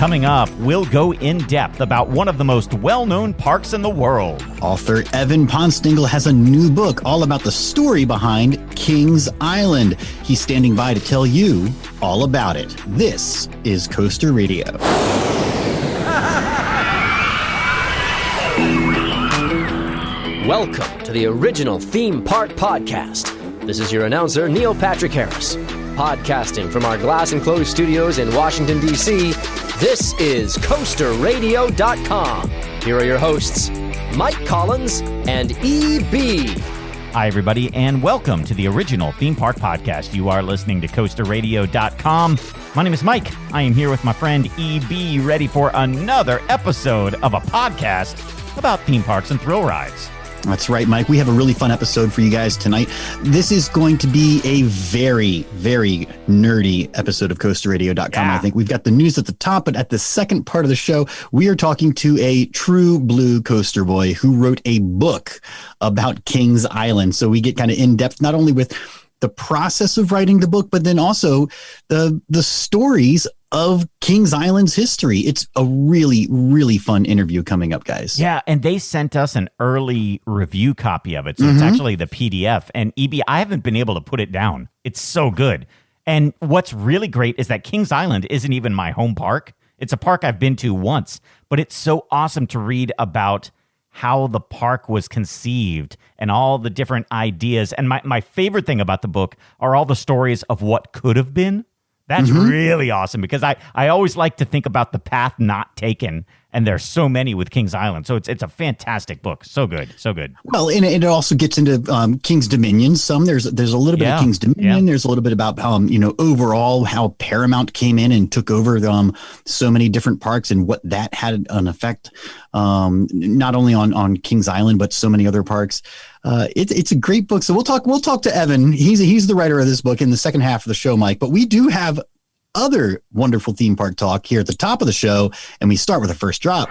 Coming up, we'll go in depth about one of the most well-known parks in the world. Author Evan Ponstingle has a new book all about the story behind Kings Island. He's standing by to tell you all about it. This is Coaster Radio. Welcome to the original Theme Park Podcast. This is your announcer, Neil Patrick Harris. Podcasting from our glass-enclosed studios in Washington, D.C., this is CoasterRadio.com. Here are your hosts, Mike Collins and E.B. Hi, everybody, and welcome to the original Theme Park Podcast. You are listening to CoasterRadio.com. My name is Mike. I am here with my friend E.B., ready for another episode of a podcast about theme parks and thrill rides. That's right, Mike. We have a really fun episode for you guys tonight. This is going to be a very, very nerdy episode of CoasterRadio.com. Yeah. I think we've got the news at the top, but at the second part of the show, we are talking to a true blue coaster boy who wrote a book about Kings Island. So we get kind of in depth, not only with the process of writing the book, but then also the stories of Kings Island's history. It's a really, really fun interview coming up, guys. Yeah, and they sent us an early review copy of it, so it's actually the PDF. And EB, I haven't been able to put it down. It's so good. And what's really great is that Kings Island isn't even my home park. It's a park I've been to once, but it's so awesome to read about how the park was conceived and all the different ideas. And my favorite thing about the book are all the stories of what could have been. That's really awesome because I always like to think about the path not taken, and there's so many with Kings Island. So it's a fantastic book. So good, so good. Well, and it also gets into King's Dominion. There's a little bit of King's Dominion. Yeah. There's a little bit about overall how Paramount came in and took over so many different parks and what that had an effect not only on Kings Island but so many other parks. It's a great book. So we'll talk to Evan. He's the writer of this book in the second half of the show, Mike. But we do have other wonderful theme park talk here at the top of the show, and we start with the first drop.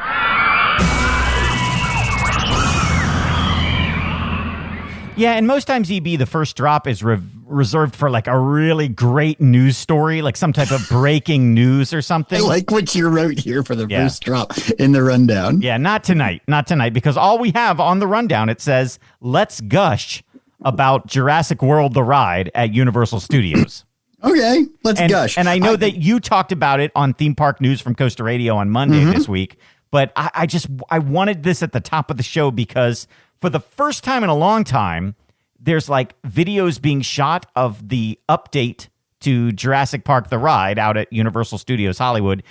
Yeah, and most times, EB, the first drop is reserved for like a really great news story, like some type of breaking news or something. I like what you wrote here for the first drop in the rundown. Yeah, not tonight, because all we have on the rundown, it says, let's gush about Jurassic World, the ride at Universal Studios. Okay, let's gush. And I know that you talked about it on Theme Park News from Coaster Radio on Monday this week, but I wanted this at the top of the show because for the first time in a long time, there's like videos being shot of the update to Jurassic Park, the ride out at Universal Studios Hollywood.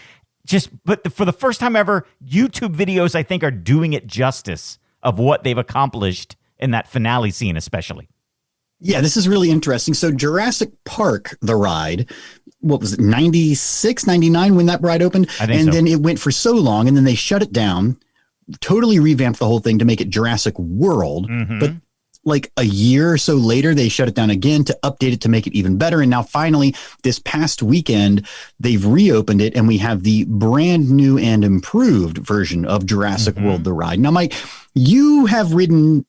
But for the first time ever, YouTube videos, I think, are doing it justice of what they've accomplished in that finale scene, especially. Yeah, this is really interesting. So Jurassic Park, the ride, what was it, 96, 99 when that ride opened? I think and so. Then it went for so long, and then they shut it down, totally revamped the whole thing to make it Jurassic World. But like a year or so later, they shut it down again to update it to make it even better. And now finally, this past weekend, they've reopened it, and we have the brand new and improved version of Jurassic World, the ride. Now, Mike, you have ridden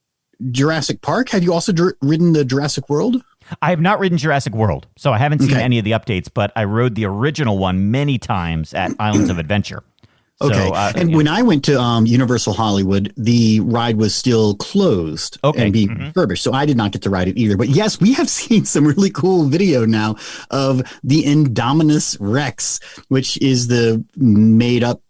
Jurassic Park. Have you also ridden the Jurassic World? I have not ridden Jurassic World, so I haven't seen any of the updates, but I rode the original one many times at Islands of Adventure. Okay. So, when I went to Universal Hollywood, the ride was still closed and being refurbished. So I did not get to ride it either. But yes, we have seen some really cool video now of the Indominus Rex, which is the made up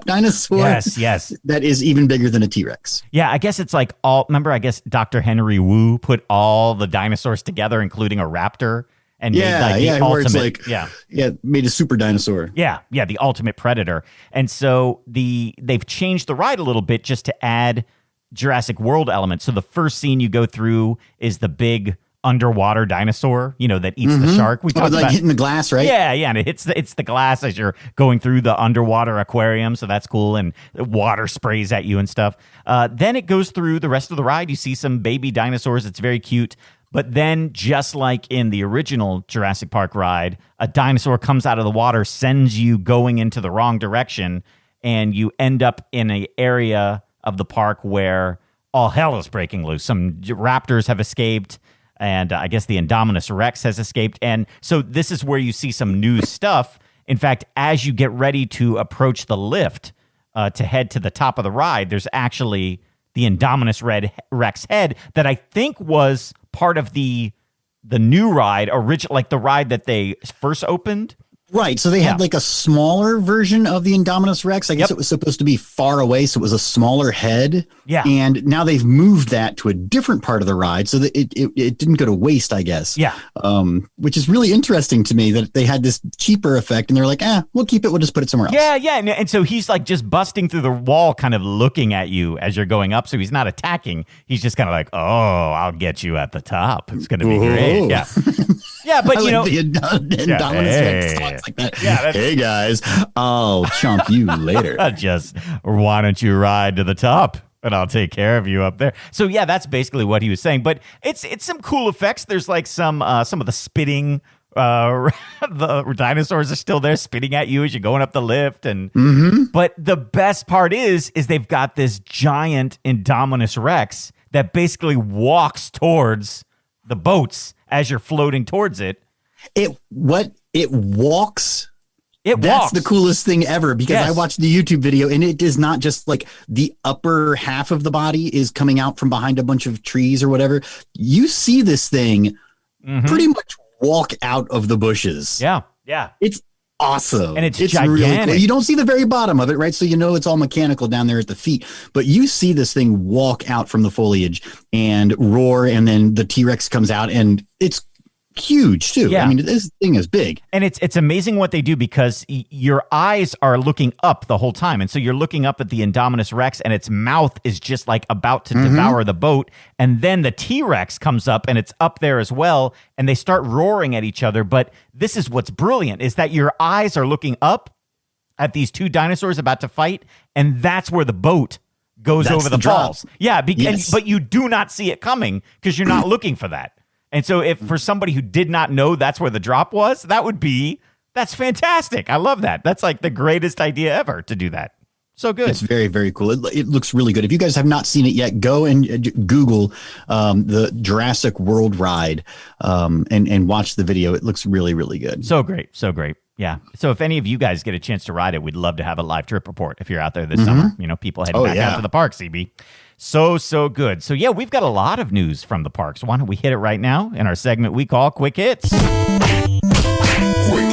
dinosaur. Yes. That is even bigger than a T-Rex. Yeah, I guess it's like I guess Dr. Henry Wu put all the dinosaurs together, including a raptor. And made the ultimate, made a super dinosaur. Yeah, the ultimate predator. And so they've changed the ride a little bit just to add Jurassic World elements. So the first scene you go through is the big underwater dinosaur, that eats the shark. We talked about hitting the glass, right? Yeah, and it's the glass as you're going through the underwater aquarium, so that's cool, and water sprays at you and stuff. Then it goes through the rest of the ride. You see some baby dinosaurs. It's very cute. But then, just like in the original Jurassic Park ride, a dinosaur comes out of the water, sends you going into the wrong direction, and you end up in an area of the park where all hell is breaking loose. Some raptors have escaped, and I guess the Indominus Rex has escaped. And so this is where you see some new stuff, In fact, as you get ready to approach the lift to head to the top of the ride, there's actually the Indominus Rex head that I think was part of the new ride, like the ride that they first opened. Right. So they had like a smaller version of the Indominus Rex. I guess it was supposed to be far away, so it was a smaller head. Yeah. And now they've moved that to a different part of the ride so that it didn't go to waste, I guess. Yeah. Which is really interesting to me that they had this cheaper effect and they're like, we'll keep it. We'll just put it somewhere else. Yeah, yeah. And so he's like just busting through the wall, kind of looking at you as you're going up. So he's not attacking. He's just kind of like, oh, I'll get you at the top. It's going to be great. Yeah. Yeah, but you know, the Indominus Rex talks like that. Yeah, hey guys, I'll chomp you later. Just why don't you ride to the top and I'll take care of you up there. So yeah, that's basically what he was saying. But it's some cool effects. There's like some of the spitting. The dinosaurs are still there spitting at you as you're going up the lift, and but the best part is they've got this giant Indominus Rex that basically walks towards the boats as you're floating towards it. It walks. That's walks. the coolest thing ever, because I watched the YouTube video and it is not just like the upper half of the body is coming out from behind a bunch of trees or whatever. You see this thing pretty much walk out of the bushes. Yeah. Yeah. It's awesome. And it's gigantic. Really cool. You don't see the very bottom of it, right? So you know it's all mechanical down there at the feet, but you see this thing walk out from the foliage and roar, and then the T-Rex comes out and it's huge too. Yeah. I mean, this thing is big. And it's amazing what they do, because your eyes are looking up the whole time. And so you're looking up at the Indominus Rex and its mouth is just like about to devour the boat. And then the T-Rex comes up and it's up there as well. And they start roaring at each other. But this is what's brilliant, is that your eyes are looking up at these two dinosaurs about to fight. And that's where the boat goes over the falls. Yeah. But you do not see it coming because you're not looking for that. And so if for somebody who did not know that's where the drop was, that's fantastic. I love that. That's like the greatest idea ever to do that. So good. It's very, very cool. It looks really good. If you guys have not seen it yet, go and Google the Jurassic World ride and watch the video. It looks really, really good. So great. So great. Yeah. So if any of you guys get a chance to ride it, we'd love to have a live trip report if you're out there this summer. You know, people heading back out to the park, CB. So good. So yeah, we've got a lot of news from the parks. Why don't we hit it right now in our segment we call Quick Hits? Quick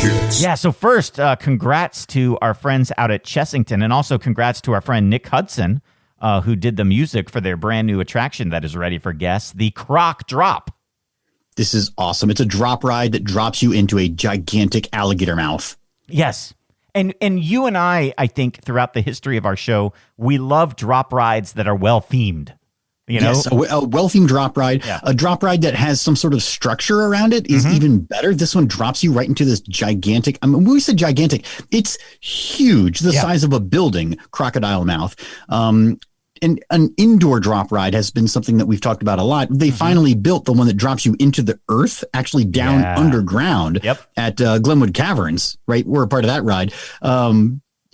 Hits. Yeah, so first, congrats to our friends out at Chessington, and also congrats to our friend Nick Hudson, who did the music for their brand new attraction that is ready for guests, the Croc Drop. This is awesome. It's a drop ride that drops you into a gigantic alligator mouth. Yes. And you and I think throughout the history of our show, we love drop rides that are well themed. You know, yes, a well-themed drop ride, a drop ride that has some sort of structure around it is even better. This one drops you right into this gigantic. I mean, when we said gigantic, it's huge, the size of a building, crocodile mouth. And an indoor drop ride has been something that we've talked about a lot. They finally built the one that drops you into the earth, actually down underground at Glenwood Caverns, right? We're a part of that ride.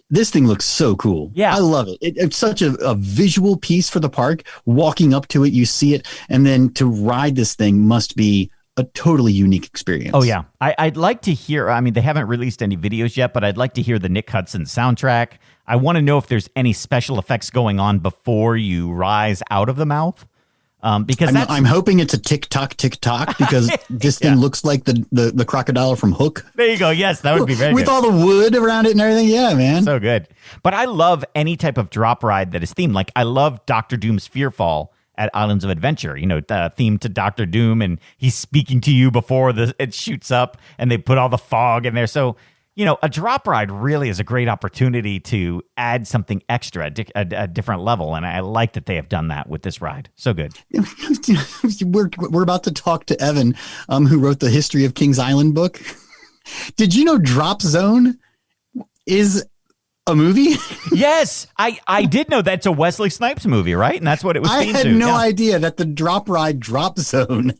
This thing looks so cool. Yeah. I love it. It's such a visual piece for the park. Walking up to it, you see it. And then to ride this thing must be a totally unique experience. Oh, yeah. I'd like to hear, I mean, they haven't released any videos yet, but I'd like to hear the Nick Hudson soundtrack. I want to know if there's any special effects going on before you rise out of the mouth. Because I'm hoping it's a tick-tock, tick-tock, because this thing looks like the crocodile from Hook. There you go. Yes, that would be very with good. All the wood around it and everything. Yeah, man. So good. But I love any type of drop ride that is themed. Like, I love Dr. Doom's Fearfall at Islands of Adventure, you know, themed to Dr. Doom, and he's speaking to you before it shoots up, and they put all the fog in there. So, you know, a drop ride really is a great opportunity to add something extra, a different level, and I like that they have done that with this ride. So good. We're about to talk to Evan, who wrote the History of Kings Island book. Did you know Drop Zone is a movie? Yes, I did know that's a Wesley Snipes movie, right? And that's what it was themed to. I had no idea that the drop ride Drop Zone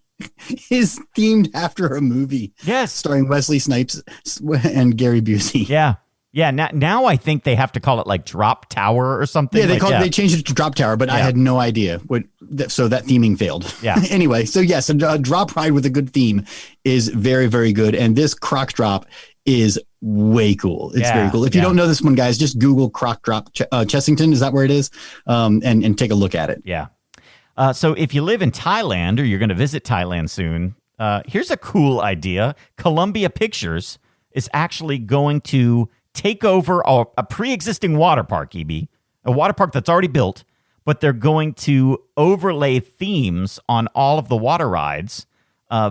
is themed after a movie. Yes. Starring Wesley Snipes and Gary Busey. Yeah. Yeah, now I think they have to call it like Drop Tower or something. Yeah, they changed it to Drop Tower, but I had no idea. So that theming failed. Yeah. Anyway, so yes, a drop ride with a good theme is very, very good. And this Croc Drop is way cool. It's very cool. If you don't know this one, guys, just Google Croc Drop Chessington. Is that where it is? And take a look at it. Yeah. So if you live in Thailand or you're going to visit Thailand soon, here's a cool idea. Columbia Pictures is actually going to take over a pre-existing water park, EB, a water park that's already built, but they're going to overlay themes on all of the water rides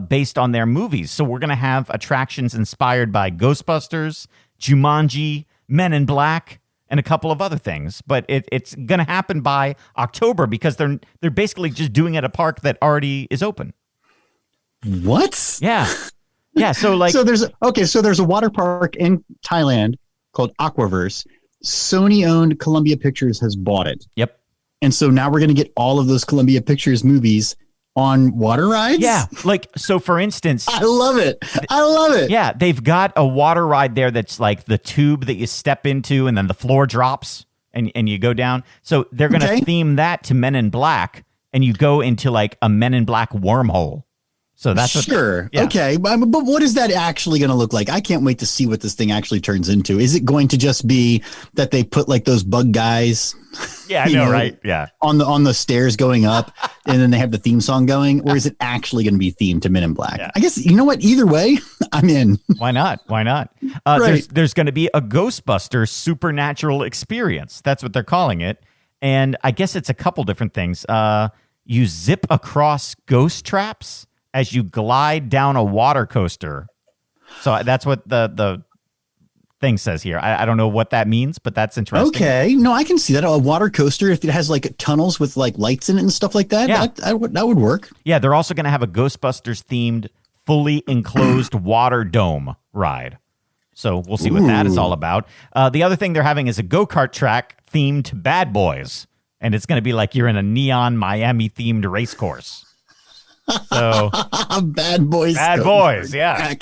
based on their movies. So we're going to have attractions inspired by Ghostbusters, Jumanji, Men in Black, and a couple of other things. But it's going to happen by October because they're basically just doing it at a park that already is open. What? Yeah. Yeah. So there's a water park in Thailand called Aquaverse. Sony-owned Columbia Pictures has bought it. Yep. And so now we're going to get all of those Columbia Pictures movies on water rides? Yeah. So for instance... I love it. Yeah. They've got a water ride there that's like the tube that you step into and then the floor drops and you go down. So they're going to theme that to Men in Black and you go into like a Men in Black wormhole. So that's sure. Okay. But what is that actually going to look like? I can't wait to see what this thing actually turns into. Is it going to just be that they put like those bug guys? Yeah, I know, right? Yeah. On the stairs going up and then they have the theme song going, or is it actually going to be themed to Men in Black? Yeah. I guess, you know what? Either way, I'm in. Why not? Right. There's going to be a Ghostbusters supernatural experience. That's what they're calling it. And I guess it's a couple different things. You zip across ghost traps as you glide down a water coaster. So that's what the thing says here. I don't know what that means, but that's interesting. Okay. No, I can see that. A water coaster, if it has like tunnels with like lights in it and stuff like that, that would work. Yeah, they're also going to have a Ghostbusters themed, fully enclosed water dome ride. So we'll see what that is all about. The other thing they're having is a go-kart track themed to Bad Boys. And it's going to be like you're in a neon Miami themed race course. So Bad Boys, yeah.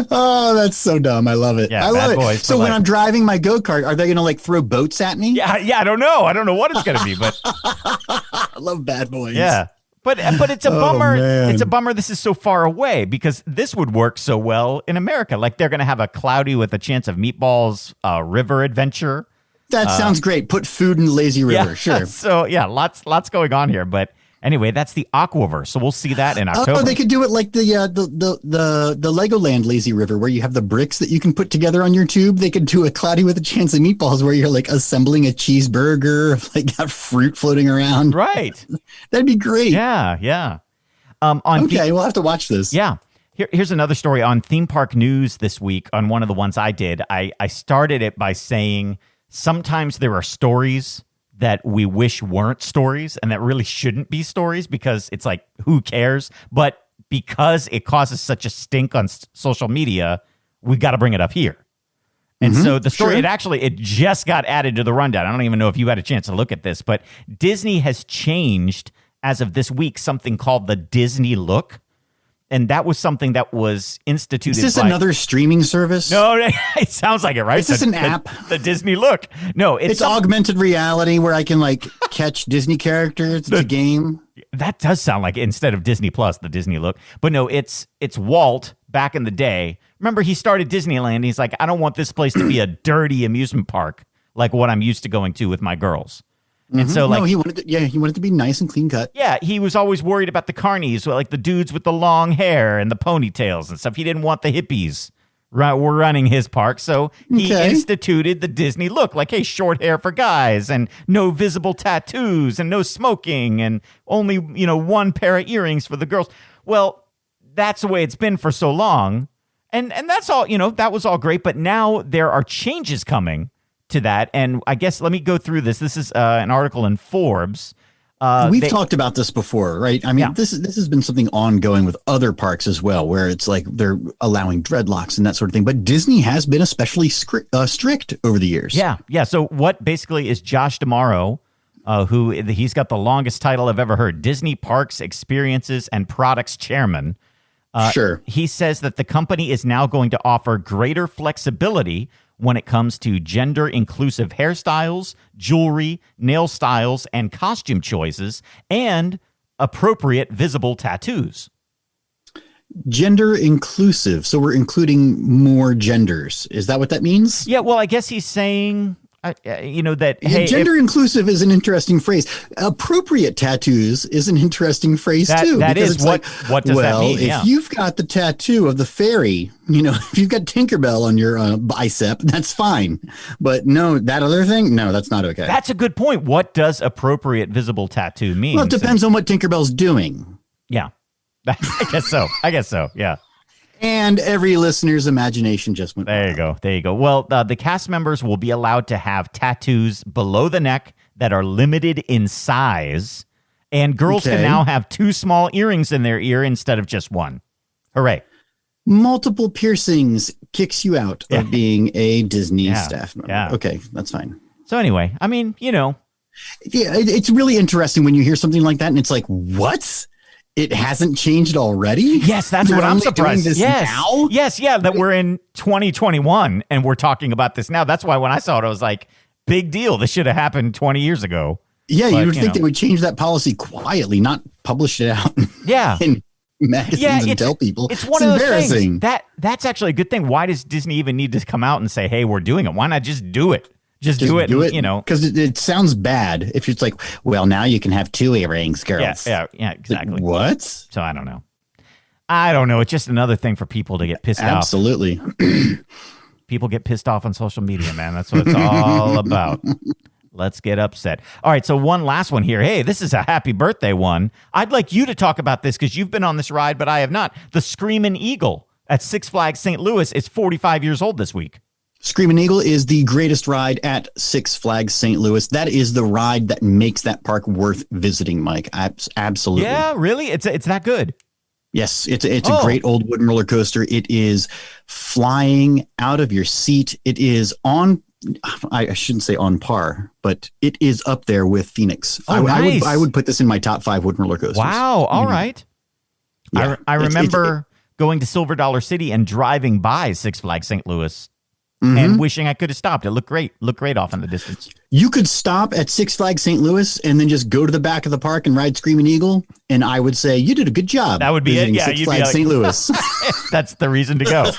Oh, that's so dumb. I love it. Yeah, I love Boys it. So when I'm driving my go-kart, are they going to like throw boats at me? Yeah. I don't know. I don't know what it's going to be, but I love Bad Boys. Yeah. But it's a bummer. Man. It's a bummer this is so far away because this would work so well in America. Like they're going to have a Cloudy with a Chance of Meatballs river adventure. That sounds great. Put food in Lazy River. Yeah. Sure. So yeah, lots going on here, but anyway, that's the Aquaverse. So we'll see that in October. Oh, they could do it like the Legoland Lazy River, where you have the bricks that you can put together on your tube. They could do a Cloudy with a Chance of Meatballs, where you're like assembling a cheeseburger, like got fruit floating around. Right. That'd be great. Yeah. We'll have to watch this. Yeah. Here's another story on Theme Park News this week. On one of the ones I did, I started it by saying sometimes there are stories that we wish weren't stories and that really shouldn't be stories because it's like, who cares? But because it causes such a stink on social media, we got to bring it up here. And so the story, it just got added to the rundown. I don't even know if you had a chance to look at this, but Disney has changed as of this week something called the Disney Look. And that was something that was instituted. Is this another streaming service? No, it sounds like it, right? Is this an app? The Disney Look. No, it's augmented reality where I can like catch Disney characters. It's a game. That does sound like, instead of Disney Plus, the Disney Look. But no, it's Walt back in the day. Remember, he started Disneyland. And he's like, I don't want this place to be a dirty amusement park like what I'm used to going to with my girls. And so, like, he wanted to be nice and clean cut. Yeah, he was always worried about the carnies, like the dudes with the long hair and the ponytails and stuff. He didn't want the hippies were running his park, so he instituted the Disney Look, like, hey, short hair for guys and no visible tattoos and no smoking and only, one pair of earrings for the girls. Well, that's the way it's been for so long, and that's all. That was all great, but now there are changes coming to that, and I guess let me go through this. This is an article in Forbes. We've talked about this before, right? I mean, this has been something ongoing with other parks as well, where it's like they're allowing dreadlocks and that sort of thing. But Disney has been especially strict over the years. Yeah. So what basically is Josh D'Amaro, he's got the longest title I've ever heard, Disney Parks Experiences and Products Chairman. Sure. He says that the company is now going to offer greater flexibility when it comes to gender-inclusive hairstyles, jewelry, nail styles, and costume choices, and appropriate visible tattoos. Gender inclusive. So we're including more genders. Is that what that means? Yeah, well, I guess he's saying, that, hey, gender inclusive is an interesting phrase. Appropriate tattoos is an interesting phrase too. That is what does that mean? If you've got the tattoo of the fairy, if you've got Tinkerbell on your bicep, that's fine. But no, that other thing, no, that's not okay. That's a good point. What does appropriate visible tattoo mean? Well, it depends on what Tinkerbell's doing. Yeah, I guess so. Yeah. And every listener's imagination just went wild. There you go. Well, the cast members will be allowed to have tattoos below the neck that are limited in size, and girls can now have 2 small earrings in their ear instead of just 1. Hooray. Multiple piercings kicks you out of being a Disney staff member. Yeah. Okay, that's fine. So anyway, I mean, Yeah, it's really interesting when you hear something like that, and it's like, what? It hasn't changed already? Yes, that's what I'm surprised. Now? Yes, that we're in 2021 and we're talking about this now. That's why when I saw it, I was like, big deal. This should have happened 20 years ago. Yeah, you would think they would change that policy quietly, not publish it out in magazines and tell people. It's one of those things. That's actually a good thing. Why does Disney even need to come out and say, hey, we're doing it? Why not just do it? Just do it, because it sounds bad if it's like, well, now you can have 2 earrings, girls. Yeah, exactly. Like, what? So I don't know. It's just another thing for people to get pissed off. Absolutely. People get pissed off on social media, man. That's what it's all about. Let's get upset. All right, so one last one here. Hey, this is a happy birthday one. I'd like you to talk about this because you've been on this ride, but I have not. The Screamin' Eagle at Six Flags St. Louis is 45 years old this week. Screamin' Eagle is the greatest ride at Six Flags St. Louis. That is the ride that makes that park worth visiting, Mike. Absolutely. Yeah, really? It's that good? Yes, it's a great old wooden roller coaster. It is flying out of your seat. It is I shouldn't say on par, but it is up there with Phoenix. Nice. I would put this in my top 5 wooden roller coasters. Wow. All right. Yeah, I remember going to Silver Dollar City and driving by Six Flags St. Louis and wishing I could have stopped. It looked great off in the distance. You could stop at Six Flags St. Louis and then just go to the back of the park and ride Screamin' Eagle. And I would say you did a good job. That would be it. Yeah, Six Flags St. Louis. That's the reason to go.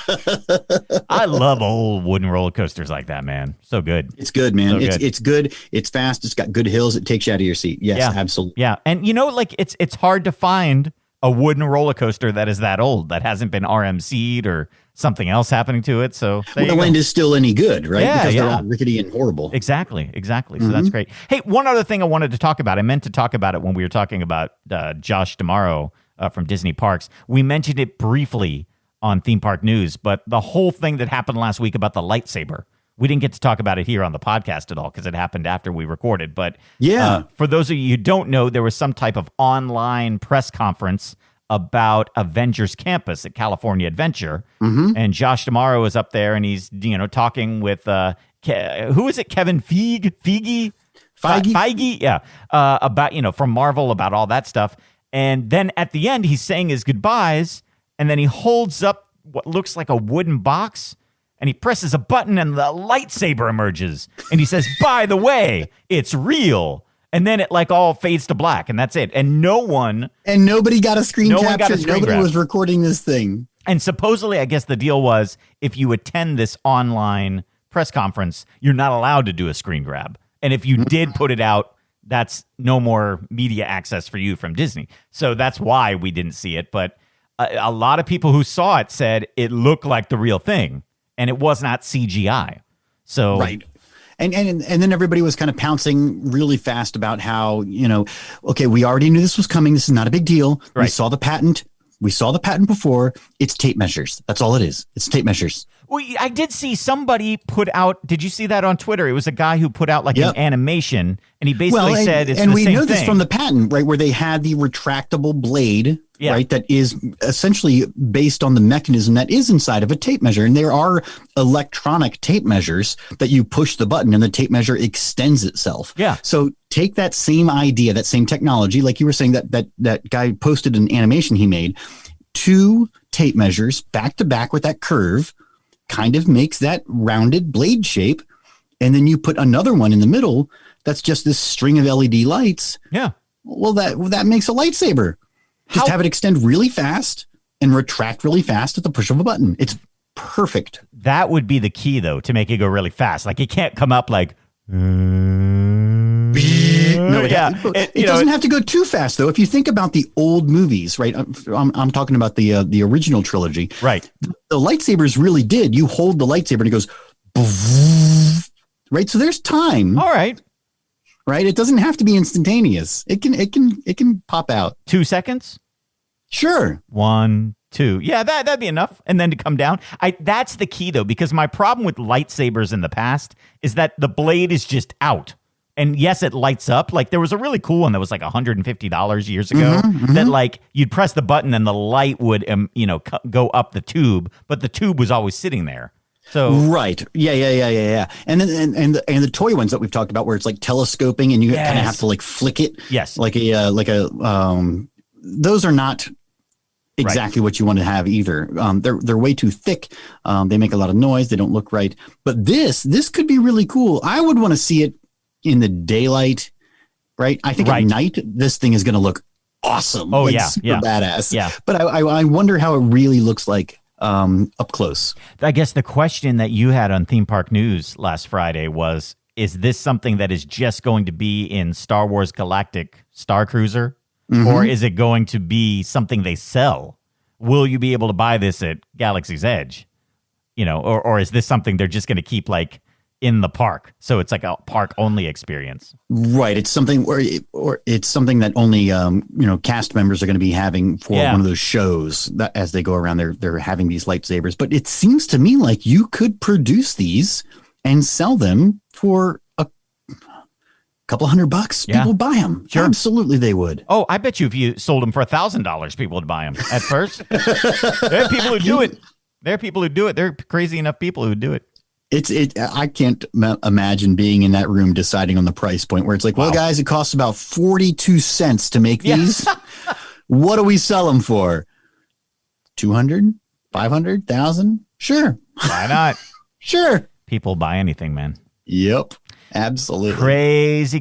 I love old wooden roller coasters like that, man. So good. It's good, man. It's good. It's fast. It's got good hills. It takes you out of your seat. Yes, absolutely. Yeah. And it's hard to find a wooden roller coaster that is that old, that hasn't been RMC'd or something else happening to it. So the wind is still any good, right? Because they're all rickety and horrible. Exactly. So that's great. Hey, one other thing I wanted to talk about. I meant to talk about it when we were talking about Josh D'Amaro from Disney Parks. We mentioned it briefly on Theme Park News, but the whole thing that happened last week about the lightsaber, we didn't get to talk about it here on the podcast at all because it happened after we recorded. But for those of you who don't know, there was some type of online press conference about Avengers Campus at California Adventure. And Josh D'Amaro was up there and he's, talking with, who is it? Kevin Feige? Yeah. About, from Marvel, about all that stuff. And then at the end, he's saying his goodbyes and then he holds up what looks like a wooden box and he presses a button and the lightsaber emerges. And he says, by the way, it's real. And then it all fades to black and that's it. And nobody got a screen capture. Nobody was recording this thing. And supposedly, I guess the deal was if you attend this online press conference, you're not allowed to do a screen grab. And if you did put it out, that's no more media access for you from Disney. So that's why we didn't see it. But a lot of people who saw it said it looked like the real thing and it was not CGI. So right. And then everybody was kind of pouncing really fast about how, okay, we already knew this was coming. This is not a big deal. Right. We saw the patent before. It's tape measures. That's all it is. It's tape measures. Well, I did see somebody put out, did you see that on Twitter? It was a guy who put out an animation and he basically said it's the same thing. And we know this from the patent, right, where they had the retractable blade, right, that is essentially based on the mechanism that is inside of a tape measure. And there are electronic tape measures that you push the button and the tape measure extends itself. Yeah. So take that same idea, that same technology, like you were saying, that guy posted an animation he made, 2 tape measures back to back with that curve, kind of makes that rounded blade shape. And then you put another one in the middle that's just this string of LED lights. Yeah. Well, that makes a lightsaber. Just have it extend really fast and retract really fast at the push of a button. It's perfect. That would be the key, though, to make it go really fast. Like, it can't come up like... No, it doesn't have to go too fast, though. If you think about the old movies, right? I'm talking about the original trilogy. Right. The lightsabers really did. You hold the lightsaber and it goes... Right? So there's time. All right. Right? It doesn't have to be instantaneous. It can pop out. 2 seconds? Sure. 1, 2. Yeah, that'd be enough. And then to come down. That's the key, though, because my problem with lightsabers in the past is that the blade is just out. And yes, it lights up. Like, there was a really cool one that was like $150 years ago that, like, you'd press the button and the light would, go up the tube, but the tube was always sitting there. So right. Yeah. And then and the toy ones that we've talked about where it's like telescoping and you kind of have to like flick it. Yes. Like those are not exactly what you want to have either. They're way too thick. They make a lot of noise. They don't look right. But this could be really cool. I would want to see it in the daylight, right? I think at night, this thing is going to look awesome. Oh, super badass. Yeah. But I wonder how it really looks like up close. I guess the question that you had on Theme Park News last Friday was, is this something that is just going to be in Star Wars Galactic Star Cruiser? Or is it going to be something they sell? Will you be able to buy this at Galaxy's Edge? Or is this something they're just going to keep like in the park? So it's like a park only experience. Right. It's something or it's something that only cast members are going to be having for one of those shows that as they go around they're having these lightsabers. But it seems to me like you could produce these and sell them for couple $100, people would buy them. Sure. Absolutely, they would. Oh, I bet you if you sold them for $1,000, people would buy them at first. There are people who do it. There are people who do it. There are crazy enough people who do it. I can't imagine being in that room deciding on the price point where it's like, well, guys, it costs about 42 cents to make these. What do we sell them for? 200, 500, 1,000? Sure. Why not? Sure. People buy anything, man. Yep. Absolutely.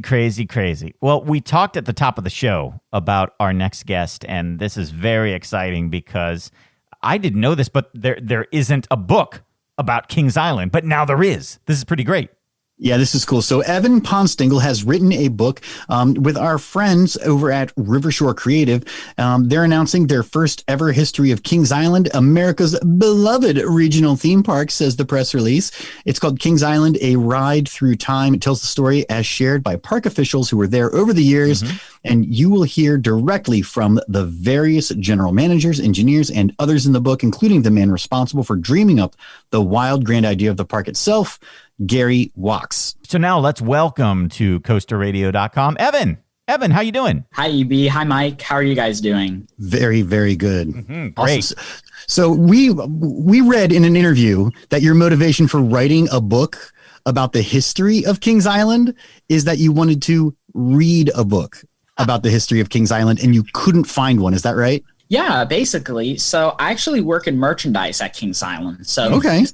Crazy. Well, we talked at the top of the show about our next guest, and this is very exciting because I didn't know this, but there isn't a book about Kings Island, but now there is. This is pretty great. Yeah, this is cool. So Evan Ponstingle has written a book with our friends over at Rivershore Creative. They're announcing their first ever history of Kings Island, America's beloved regional theme park, says the press release. It's called Kings Island, A Ride Through Time. It tells the story as shared by park officials who were there over the years. And you will hear directly from the various general managers, engineers, and others in the book, including the man responsible for dreaming up the wild, grand idea of the park itself, Gary Wachs. So now let's welcome to coasterradio.com, Evan. Evan, how you doing? Hi, EB. Hi, Mike. How are you guys doing? Very, very good. Great. Awesome. So we read in an interview that your motivation for writing a book about the history of Kings Island is that you wanted to read a book about the history of Kings Island and you couldn't find one. Is that right? Yeah, basically. So I actually work in merchandise at Kings Island. So okay.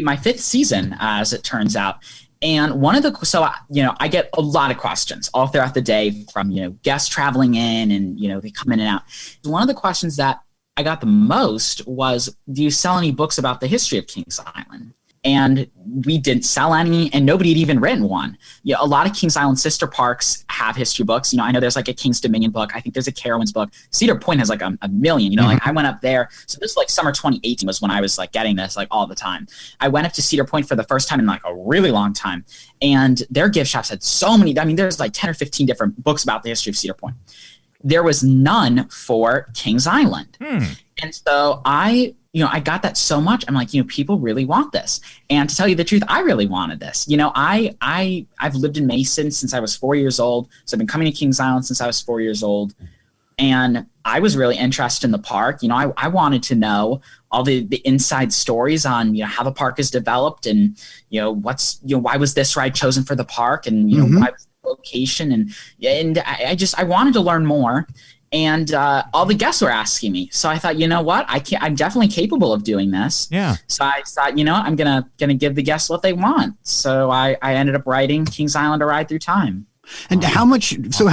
My 5th season, as it turns out. And I get a lot of questions all throughout the day from, guests traveling in and, they come in and out. One of the questions that I got the most was, do you sell any books about the history of Kings Island? And we didn't sell any, and nobody had even written one. A lot of Kings Island sister parks have history books. I know there's like a King's Dominion book. I think there's a Carowinds book. Cedar Point has like a million. Like I went up there. So this was like summer 2018 was when I was like getting this like all the time. I went up to Cedar Point for the first time in like a really long time, and their gift shops had so many. I mean, there's like 10 or 15 different books about the history of Cedar Point. There was none for Kings Island, and so I got that so much. I'm like, people really want this. And to tell you the truth, I really wanted this. I've lived in Mason since I was 4 years old. So I've been coming to Kings Island since I was 4 years old. And I was really interested in the park. I wanted to know all the inside stories on, how the park is developed and, why was this ride chosen for the park and, why was the location. And I wanted to learn more. And all the guests were asking me. So I thought, you know what? I'm definitely capable of doing this. Yeah. So I thought, I'm gonna give the guests what they want. So I ended up writing Kings Island: A Ride Through Time. And how much,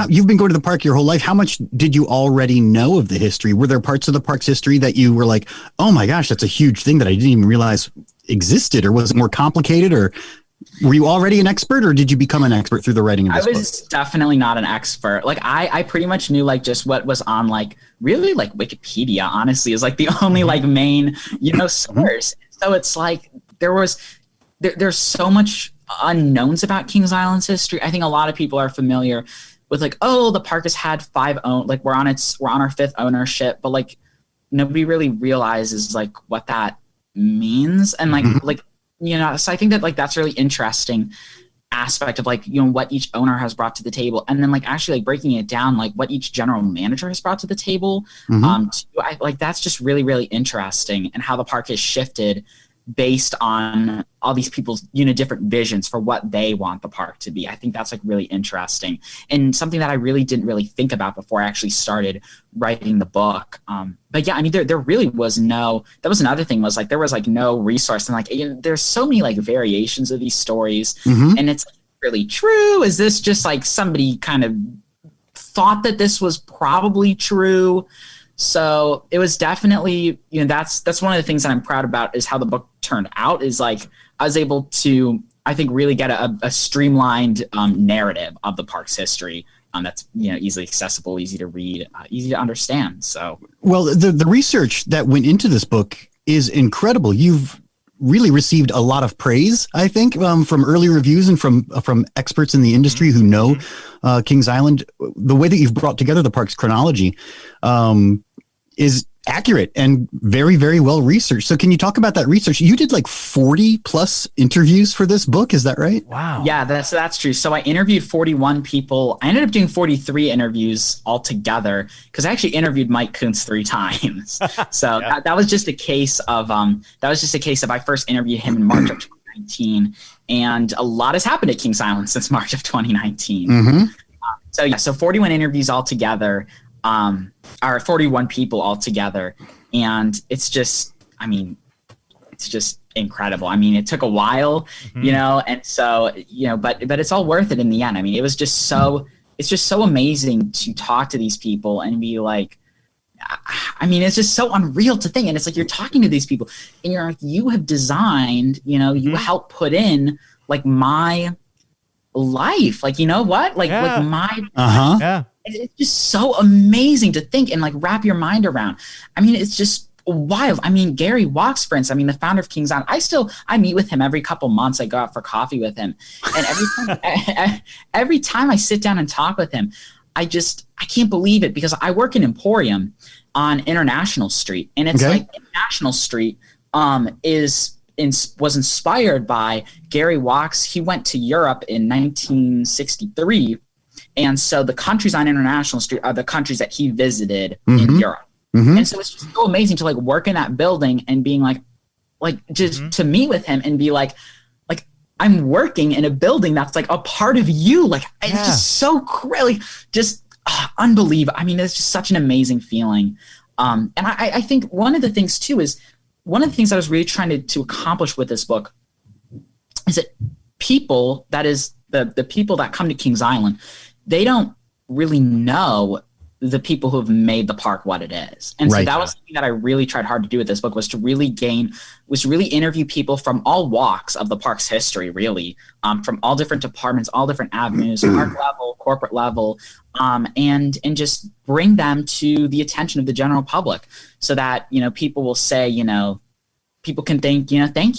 you've been going to the park your whole life. How much did you already know of the history? Were there parts of the park's history that you were like, oh my gosh, that's a huge thing that I didn't even realize existed? Or was it more complicated? Or were you already an expert, or did you become an expert through the writing of this book? I was definitely not an expert. Like I pretty much knew like just what was on like really like Wikipedia, honestly, is like the only like main, source. So it's like there's so much unknowns about Kings Island's history. I think a lot of people are familiar with like, oh, the park has had 5 like we're on our 5th ownership, but like nobody really realizes like what that means. And like so I think that like that's really interesting aspect of like, what each owner has brought to the table, and then like actually like breaking it down, like what each general manager has brought to the table. Like that's just really, really interesting, and how the park has shifted based on all these people's different visions for what they want the park to be. I think that's like really interesting, and something that I really didn't really think about before I actually started writing the book. But yeah, I mean there really was that was another thing, was like there was like no resource, and like there's so many like variations of these stories, and it's really true. Is this just like somebody kind of thought that this was probably true? So it was definitely, that's one of the things that I'm proud about, is how the book turned out. Is like I was able to, I think, really get a streamlined narrative of the park's history that's easily accessible, easy to read, easy to understand. So well, the research that went into this book is incredible. You've really received a lot of praise, I think, from early reviews and from experts in the industry who know Kings Island. The way that you've brought together the park's chronology is accurate and very, very well researched. So can you talk about that research? You did like 40 plus interviews for this book. Is that right? Wow. Yeah, that's true. So I interviewed 41 people. I ended up doing 43 interviews altogether, because I actually interviewed Mike Kuntz 3 times. So that was just a case of I first interviewed him in March of 2019, and a lot has happened at Kings Island since March of 2019. So 41 interviews altogether. Or 41 people altogether, and it's just incredible. I mean, it took a while, and so but it's all worth it in the end. I mean, it's just so amazing to talk to these people and be like, I mean, it's just so unreal to think. And it's like you're talking to these people, and you're like, you have designed, you helped put in like my life, like like my It's just so amazing to think and like wrap your mind around. I mean, it's just wild. I mean, Gary Walks, for instance, the founder of Kings Island, I meet with him every couple months. I go out for coffee with him, and every time I sit down and talk with him, I can't believe it, because I work in Emporium on International Street, and it's like International Street was inspired by Gary Walks. He went to Europe in 1963. And so the countries on International Street are the countries that he visited in Europe. And so it's just so amazing to like work in that building and being like just to meet with him and be like I'm working in a building that's like a part of you. Like it's just so really just unbelievable. I mean, it's just such an amazing feeling. And I think one of the things too is one of the things I was really trying to accomplish with this book is that people, that is the people that come to Kings Island, they don't really know the people who have made the park what it is. And so that was something that I really tried hard to do with this book, was to really interview people from all walks of the park's history, really, from all different departments, all different avenues, park level, corporate level, and just bring them to the attention of the general public, so that, people will say, people can thank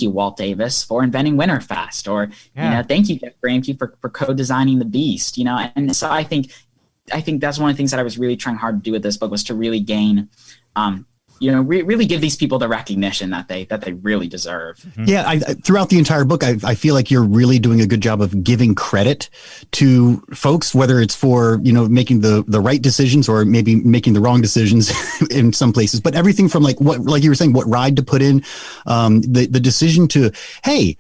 you, Walt Davis, for inventing Winterfest, or, thank you, Jeff Gramke, for co-designing the Beast, and so I think that's one of the things that I was really trying hard to do with this book, was to really gain, really give these people the recognition that they really deserve. Yeah, throughout the entire book, I feel like you're really doing a good job of giving credit to folks, whether it's for, making the right decisions or maybe making the wrong decisions in some places. But everything from like you were saying, what ride to put in, the decision to, hey,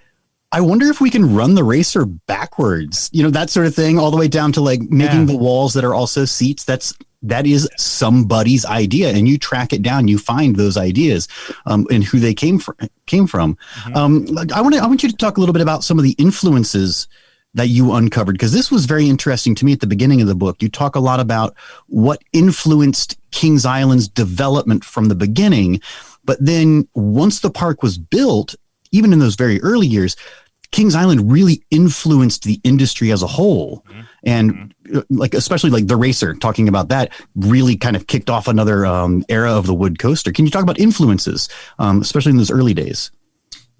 I wonder if we can run the racer backwards, that sort of thing, all the way down to like making the walls that are also seats. That is somebody's idea, and you track it down. You find those ideas and who they came from. I want you to talk a little bit about some of the influences that you uncovered? Because this was very interesting to me at the beginning of the book. You talk a lot about what influenced Kings Island's development from the beginning. But then once the park was built, even in those very early years, Kings Island really influenced the industry as a whole. And like, especially like the racer, talking about that really kind of kicked off another era of the wood coaster. Can you talk about influences, especially in those early days?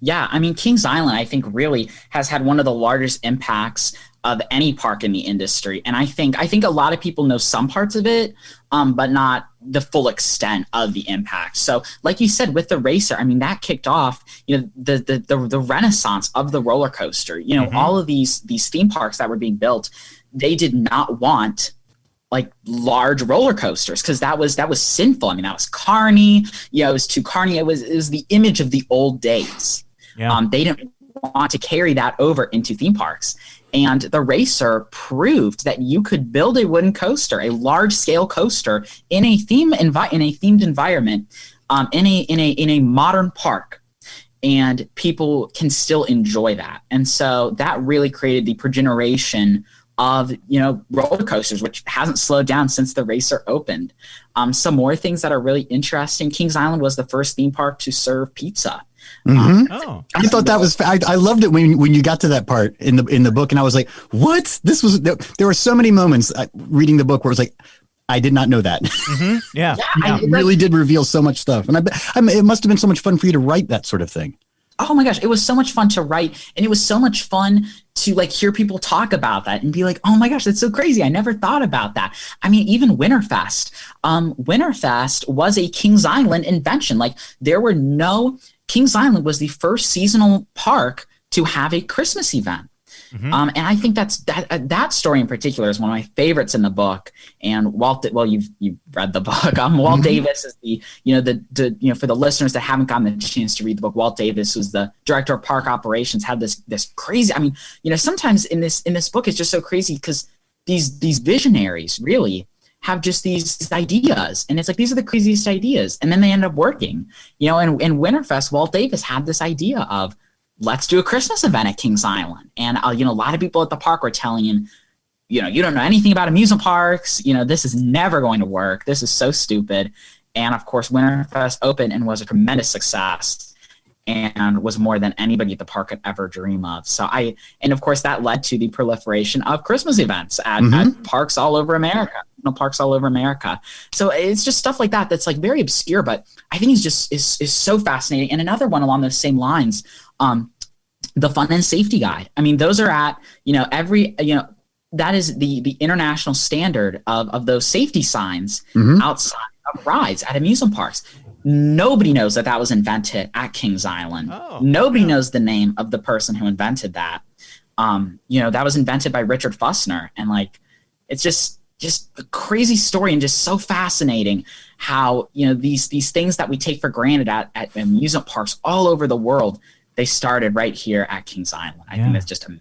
Yeah, I mean, Kings Island, I think, really has had one of the largest impacts of any park in the industry. And I think a lot of people know some parts of it, but not the full extent of the impact. So like you said, with the racer, I mean, that kicked off, the renaissance of the roller coaster. All of these theme parks that were being built, they did not want like large roller coasters because that was sinful. I mean, that was carny. It was too carny. It was the image of the old days. Yeah. They didn't want to carry that over into theme parks. And the racer proved that you could build a wooden coaster, a large-scale coaster, in a themed environment, in a modern park, and people can still enjoy that. And so that really created the progeneration of roller coasters, which hasn't slowed down since the racer opened. Some more things that are really interesting: Kings Island was the first theme park to serve pizza. I thought that was. I loved it when you got to that part in the book, and I was like, "What? This was." There were so many moments reading the book where it was like, "I did not know that." Yeah, it really did reveal so much stuff, and it must have been so much fun for you to write that sort of thing. Oh my gosh, it was so much fun to write, and it was so much fun to like hear people talk about that and be like, "Oh my gosh, that's so crazy! I never thought about that." I mean, even Winterfest. Winterfest was a Kings Island invention. Like Kings Island was the first seasonal park to have a Christmas event. And I think that story in particular is one of my favorites in the book. And you've read the book. Walt Davis is for the listeners that haven't gotten the chance to read the book, Walt Davis was the director of park operations, had this crazy, I mean, sometimes in this book it's just so crazy because these visionaries really have just these ideas, and it's like, these are the craziest ideas, and then they end up working. In Winterfest, Walt Davis had this idea of, let's do a Christmas event at Kings Island. And a lot of people at the park were telling him, you don't know anything about amusement parks, this is never going to work, this is so stupid. And of course Winterfest opened and was a tremendous success, and was more than anybody at the park could ever dream of. And of course that led to the proliferation of Christmas events at parks all over America. Parks all over America. So it's just stuff like that that's like very obscure, but I think is so fascinating. And another one along those same lines, the Fun and Safety Guide. I mean, those are at that is the international standard of those safety signs outside of rides at amusement parks. Nobody knows that was invented at Kings Island. Nobody knows the name of the person who invented that. That was invented by Richard Fussner, and like, it's just a crazy story, and just so fascinating how these things that we take for granted at amusement parks all over the world, they started right here at Kings Island. I think that's just amazing.